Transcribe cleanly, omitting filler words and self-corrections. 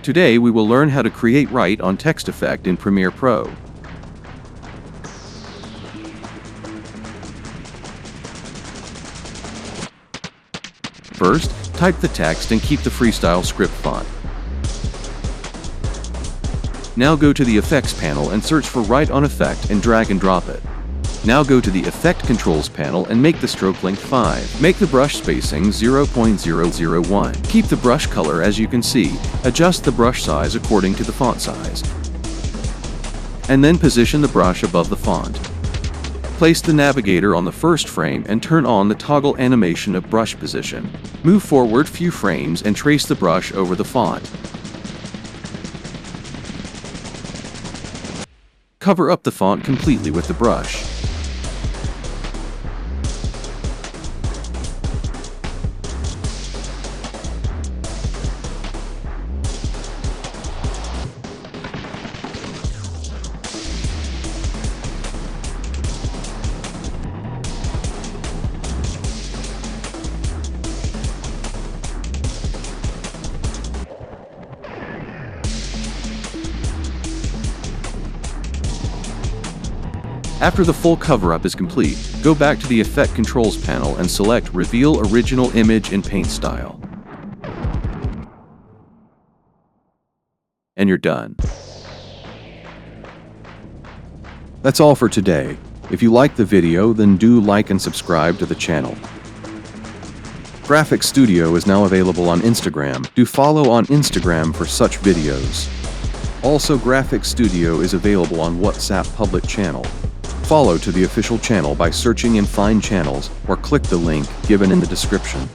Today we will learn how to create write on text effect in Premiere Pro. First, type the text and keep the freestyle script font. Now go to the Effects panel and search for Write on Effect and drag and drop it. Now go to the Effect Controls panel and make the stroke length 5. Make the brush spacing 0.001. Keep the brush color as you can see. Adjust the brush size according to the font size. And then position the brush above the font. Place the navigator on the first frame and turn on the toggle animation of brush position. Move forward few frames and trace the brush over the font. Cover up the font completely with the brush. After the full cover-up is complete, go back to the Effect Controls panel and select Reveal Original Image in Paint Style. And you're done. That's all for today. If you liked the video, then do like and subscribe to the channel. GraphiX Studio is now available on Instagram. Do follow on Instagram for such videos. Also, GraphiX Studio is available on WhatsApp public channel. Follow to the official channel by searching in Find Channels or click the link given in the description.